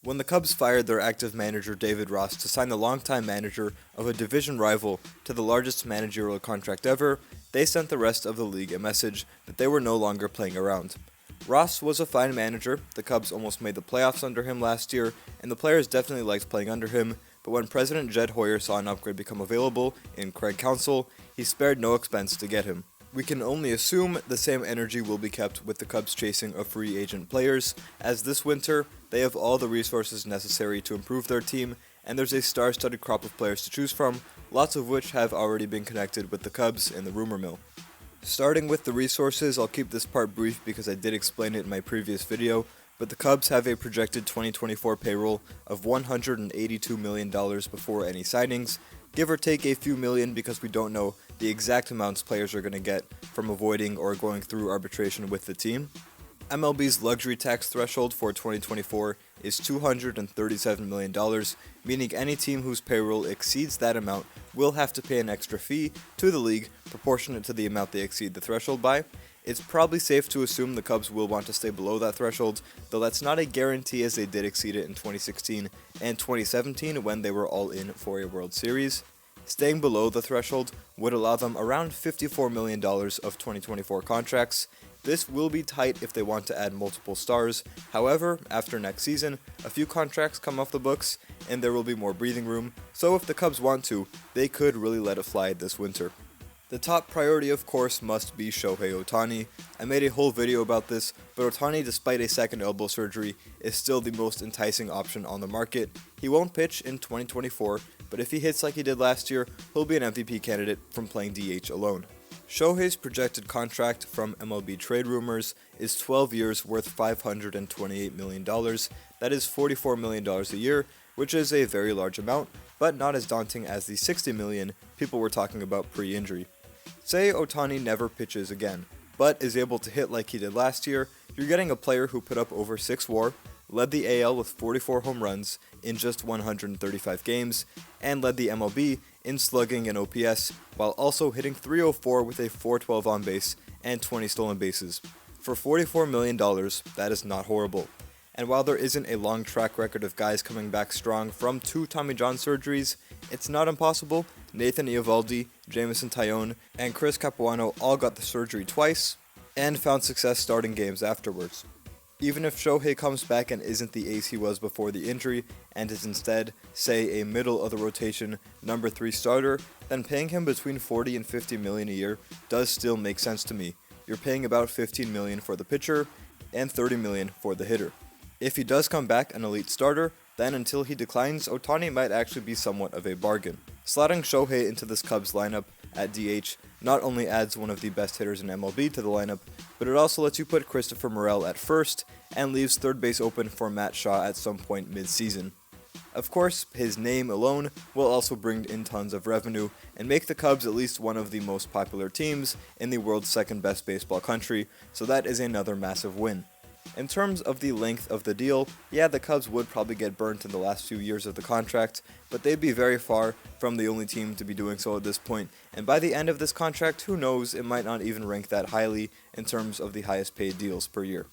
When the Cubs fired their active manager David Ross to sign the longtime manager of a division rival to the largest managerial contract ever, they sent the rest of the league a message that they were no longer playing around. Ross was a fine manager, the Cubs almost made the playoffs under him last year, and the players definitely liked playing under him, but when President Jed Hoyer saw an upgrade become available in Craig Counsell, he spared no expense to get him. We can only assume the same energy will be kept with the Cubs chasing of free agent players, as this winter, they have all the resources necessary to improve their team, and there's a star-studded crop of players to choose from, lots of which have already been connected with the Cubs in the rumor mill. Starting with the resources, I'll keep this part brief because I did explain it in my previous video, but the Cubs have a projected 2024 payroll of $182 million before any signings, give or take a few million because we don't know the exact amounts players are going to get from avoiding or going through arbitration with the team. MLB's luxury tax threshold for 2024 is $237 million, meaning any team whose payroll exceeds that amount will have to pay an extra fee to the league proportionate to the amount they exceed the threshold by. It's probably safe to assume the Cubs will want to stay below that threshold, though that's not a guarantee as they did exceed it in 2016 and 2017 when they were all in for a World Series. Staying below the threshold would allow them around $54 million of 2024 contracts. This will be tight if they want to add multiple stars. However, after next season, a few contracts come off the books and there will be more breathing room, so if the Cubs want to, they could really let it fly this winter. The top priority, of course, must be Shohei Ohtani. I made a whole video about this, but Ohtani, despite a second elbow surgery, is still the most enticing option on the market. He won't pitch in 2024, but if he hits like he did last year, he'll be an MVP candidate from playing DH alone. Shohei's projected contract from MLB trade rumors is 12 years worth $528 million. That is $44 million a year, which is a very large amount, but not as daunting as the $60 million people were talking about pre-injury. Say Ohtani never pitches again, but is able to hit like he did last year, you're getting a player who put up over 6 WAR, led the AL with 44 home runs in just 135 games, and led the MLB in slugging and OPS, while also hitting .304 with a .412 on base and 20 stolen bases. For $44 million, that is not horrible. And while there isn't a long track record of guys coming back strong from 2 Tommy John surgeries, it's not impossible. Nathan Eovaldi, Jameson Taillon, and Chris Capuano all got the surgery twice, and found success starting games afterwards. Even if Shohei comes back and isn't the ace he was before the injury, and is instead, say, a middle-of-the-rotation number 3 starter, then paying him between $40 and $50 million a year does still make sense to me. You're paying about $15 million for the pitcher, and $30 million for the hitter. If he does come back an elite starter, then until he declines, Ohtani might actually be somewhat of a bargain. Slotting Shohei into this Cubs lineup at DH not only adds one of the best hitters in MLB to the lineup, but it also lets you put Christopher Morel at first and leaves third base open for Matt Shaw at some point mid-season. Of course, his name alone will also bring in tons of revenue and make the Cubs at least one of the most popular teams in the world's second best baseball country, so that is another massive win. In terms of the length of the deal, yeah, the Cubs would probably get burnt in the last few years of the contract, but they'd be very far from the only team to be doing so at this point, and by the end of this contract, who knows, it might not even rank that highly in terms of the highest paid deals per year.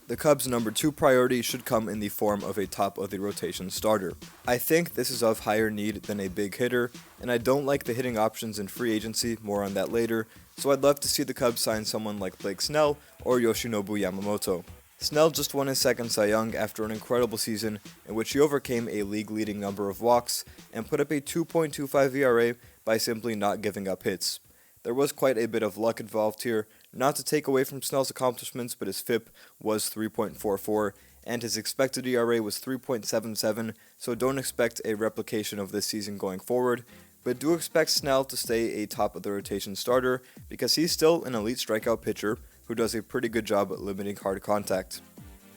The Cubs' number 2 priority should come in the form of a top-of-the-rotation starter. I think this is of higher need than a big hitter, and I don't like the hitting options in free agency, more on that later, so I'd love to see the Cubs sign someone like Blake Snell or Yoshinobu Yamamoto. Snell just won his second Cy Young after an incredible season in which he overcame a league-leading number of walks and put up a 2.25 ERA by simply not giving up hits. There was quite a bit of luck involved here, not to take away from Snell's accomplishments, but his FIP was 3.44 and his expected ERA was 3.77, so don't expect a replication of this season going forward, but do expect Snell to stay a top-of-the-rotation starter because he's still an elite strikeout pitcher who does a pretty good job at limiting hard contact.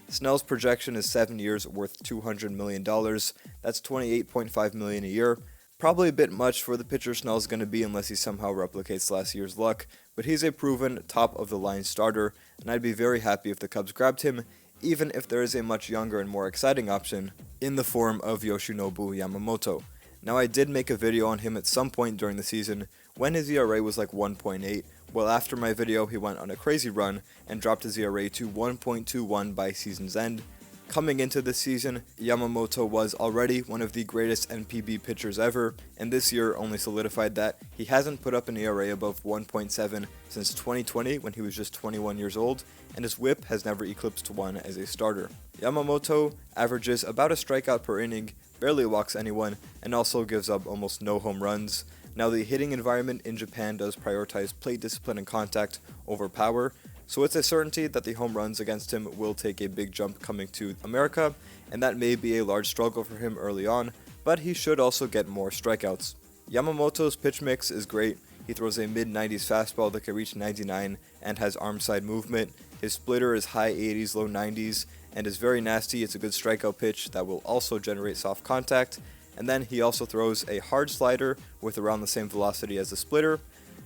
Snell's projection is 7 years worth $200 million, that's $28.5 million a year. Probably a bit much for the pitcher Snell's going to be unless he somehow replicates last year's luck, but he's a proven top-of-the-line starter, and I'd be very happy if the Cubs grabbed him, even if there is a much younger and more exciting option in the form of Yoshinobu Yamamoto. Now, I did make a video on him at some point during the season when his ERA was like 1.8. Well, after my video, he went on a crazy run and dropped his ERA to 1.21 by season's end. Coming into this season, Yamamoto was already one of the greatest NPB pitchers ever, and this year only solidified that. He hasn't put up an ERA above 1.7 since 2020 when he was just 21 years old, and his whip has never eclipsed 1 as a starter. Yamamoto averages about a strikeout per inning, barely walks anyone, and also gives up almost no home runs. Now, the hitting environment in Japan does prioritize plate discipline and contact over power, so it's a certainty that the home runs against him will take a big jump coming to America, and that may be a large struggle for him early on, but he should also get more strikeouts. Yamamoto's pitch mix is great. He throws a mid-90s fastball that can reach 99 and has arm side movement. His splitter is high 80s, low 90s, and is very nasty. It's a good strikeout pitch that will also generate soft contact. And then he also throws a hard slider with around the same velocity as the splitter.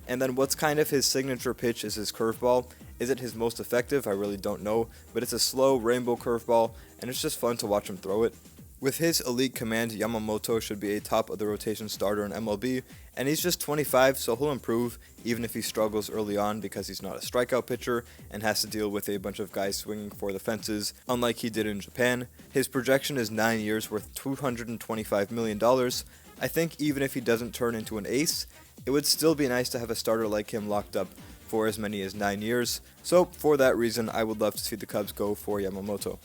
And then what's kind of his signature pitch is his curveball. Is it his most effective? I really don't know, but it's a slow rainbow curveball, and it's just fun to watch him throw it. With his elite command, Yamamoto should be a top of the rotation starter in MLB, and he's just 25, so he'll improve even if he struggles early on because he's not a strikeout pitcher and has to deal with a bunch of guys swinging for the fences, unlike he did in Japan. His projection is 9 years worth $225 million. I think even if he doesn't turn into an ace, it would still be nice to have a starter like him locked up for as many as 9 years, so for that reason I would love to see the Cubs go for Yamamoto.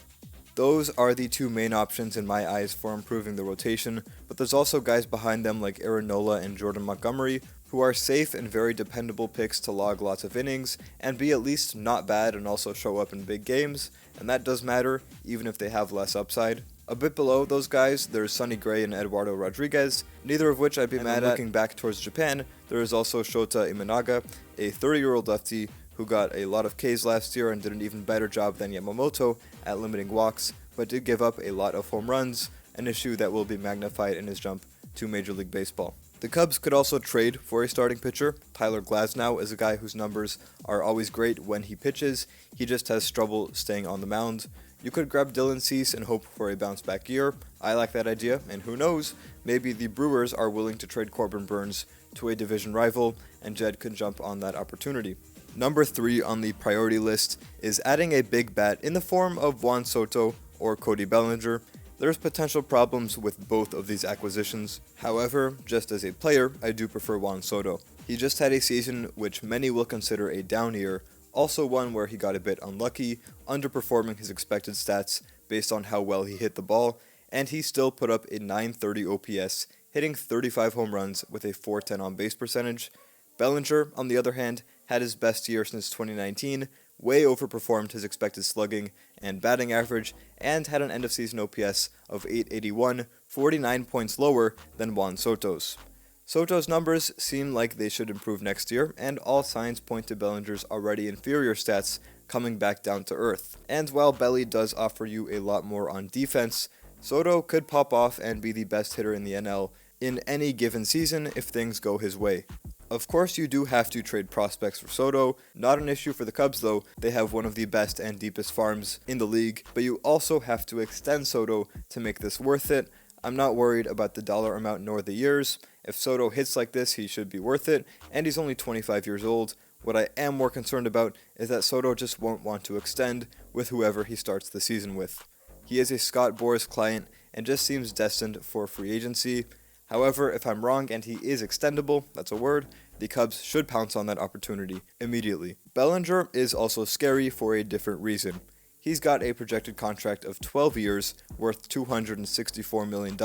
Those are the two main options in my eyes for improving the rotation, but there's also guys behind them like Aaron Nola and Jordan Montgomery who are safe and very dependable picks to log lots of innings and be at least not bad and also show up in big games, and that does matter even if they have less upside. A bit below those guys, there's Sonny Gray and Eduardo Rodriguez, neither of which I'd be mad at. Looking back towards Japan, there is also Shota Imanaga, a 30-year-old lefty who got a lot of Ks last year and did an even better job than Yamamoto at limiting walks, but did give up a lot of home runs, an issue that will be magnified in his jump to Major League Baseball. The Cubs could also trade for a starting pitcher. Tyler Glasnow is a guy whose numbers are always great when he pitches. He just has trouble staying on the mound. You could grab Dylan Cease and hope for a bounce-back year. I like that idea, and who knows, maybe the Brewers are willing to trade Corbin Burnes to a division rival, and Jed could jump on that opportunity. Number 3 on the priority list is adding a big bat in the form of Juan Soto or Cody Bellinger. There's potential problems with both of these acquisitions. However, just as a player, I do prefer Juan Soto. He just had a season which many will consider a down year, also one where he got a bit unlucky, underperforming his expected stats based on how well he hit the ball, and he still put up a 930 OPS, hitting 35 home runs with a .410 on-base percentage. Bellinger, on the other hand, had his best year since 2019, way overperformed his expected slugging and batting average, and had an end-of-season OPS of 881, 49 points lower than Juan Soto's. Soto's numbers seem like they should improve next year, and all signs point to Bellinger's already inferior stats coming back down to earth. And while Belly does offer you a lot more on defense, Soto could pop off and be the best hitter in the NL in any given season if things go his way. Of course, you do have to trade prospects for Soto. Not an issue for the Cubs, though. They have one of the best and deepest farms in the league, but you also have to extend Soto to make this worth it. I'm not worried about the dollar amount nor the years. If Soto hits like this, he should be worth it, and he's only 25 years old. What I am more concerned about is that Soto just won't want to extend with whoever he starts the season with. He is a Scott Boras client and just seems destined for free agency. However, if I'm wrong and he is extendable, that's a word, the Cubs should pounce on that opportunity immediately. Bellinger is also scary for a different reason. He's got a projected contract of 12 years worth $264 million,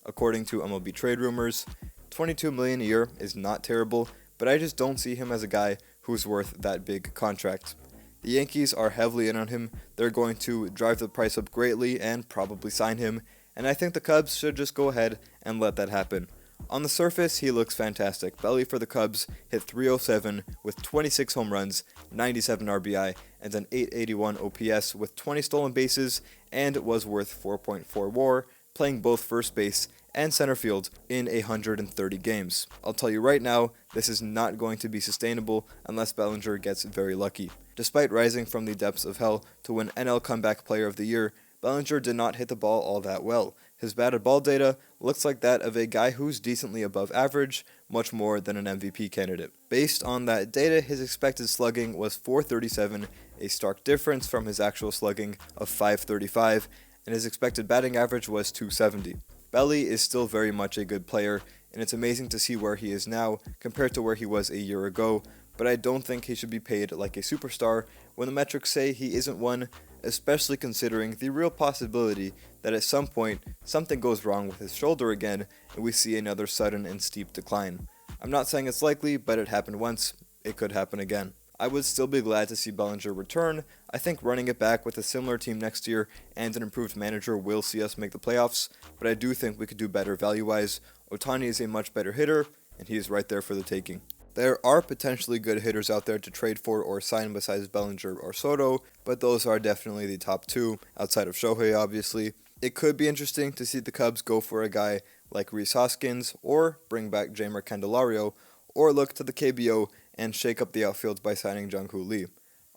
according to MLB trade rumors. $22 million a year is not terrible, but I just don't see him as a guy who's worth that big contract. The Yankees are heavily in on him. They're going to drive the price up greatly and probably sign him, and I think the Cubs should just go ahead and let that happen. On the surface, he looks fantastic. Belly for the Cubs hit .307 with 26 home runs, 97 RBI, and an .881 OPS with 20 stolen bases, and was worth 4.4 WAR, playing both first base and center field in 130 games. I'll tell you right now, this is not going to be sustainable unless Bellinger gets very lucky. Despite rising from the depths of hell to win NL Comeback Player of the Year, Bellinger did not hit the ball all that well. His batted ball data looks like that of a guy who's decently above average, much more than an MVP candidate. Based on that data, his expected slugging was .437, a stark difference from his actual slugging of .535, and his expected batting average was .270. Belly is still very much a good player, and it's amazing to see where he is now compared to where he was a year ago, but I don't think he should be paid like a superstar when the metrics say he isn't one, especially considering the real possibility that at some point something goes wrong with his shoulder again and we see another sudden and steep decline. I'm not saying it's likely, but it happened once, it could happen again. I would still be glad to see Bellinger return. I think running it back with a similar team next year and an improved manager will see us make the playoffs, but I do think we could do better value-wise. Ohtani is a much better hitter, and he is right there for the taking. There are potentially good hitters out there to trade for or sign besides Bellinger or Soto, but those are definitely the top two, outside of Shohei obviously. It could be interesting to see the Cubs go for a guy like Rhys Hoskins, or bring back Jeimer Candelario, or look to the KBO and shake up the outfield by signing Jung-Hoo Lee.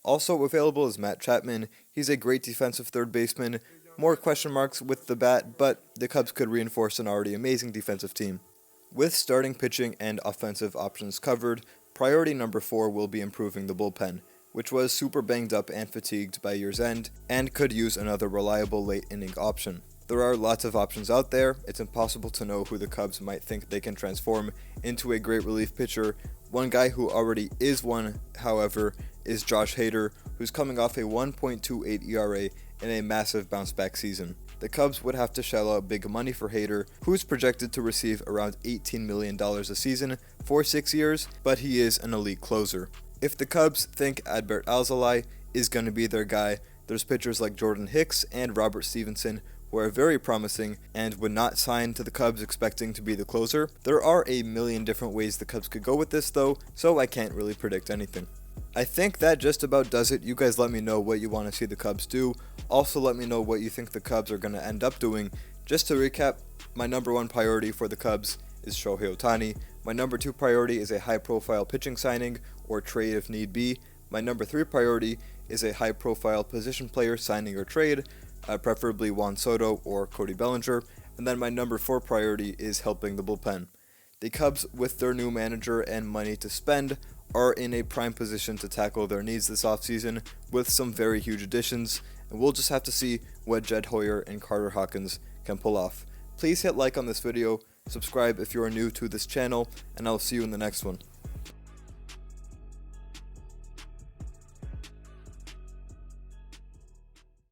Also available is Matt Chapman. He's a great defensive third baseman. More question marks with the bat, but the Cubs could reinforce an already amazing defensive team. With starting pitching and offensive options covered, priority number 4 will be improving the bullpen, which was super banged up and fatigued by year's end, and could use another reliable late inning option. There are lots of options out there. It's impossible to know who the Cubs might think they can transform into a great relief pitcher. One guy who already is one, however, is Josh Hader, who's coming off a 1.28 ERA in a massive bounce-back season. The Cubs would have to shell out big money for Hader, who's projected to receive around $18 million a season for 6 years, but he is an elite closer. If the Cubs think Adbert Alzolay is going to be their guy, there's pitchers like Jordan Hicks and Robert Stevenson who are very promising and would not sign to the Cubs expecting to be the closer. There are a million different ways the Cubs could go with this though, so I can't really predict anything. I think that just about does it. You guys let me know what you want to see the Cubs do. Also let me know what you think the Cubs are going to end up doing. Just to recap, my number 1 priority for the Cubs is Shohei Ohtani. My number 2 priority is a high-profile pitching signing or trade if need be. My number 3 priority is a high-profile position player signing or trade, preferably Juan Soto or Cody Bellinger. And then my number 4 priority is helping the bullpen. The Cubs, with their new manager and money to spend, are in a prime position to tackle their needs this offseason with some very huge additions, and we'll just have to see what Jed Hoyer and Carter Hawkins can pull off. Please hit like on this video, subscribe if you are new to this channel, and I'll see you in the next one.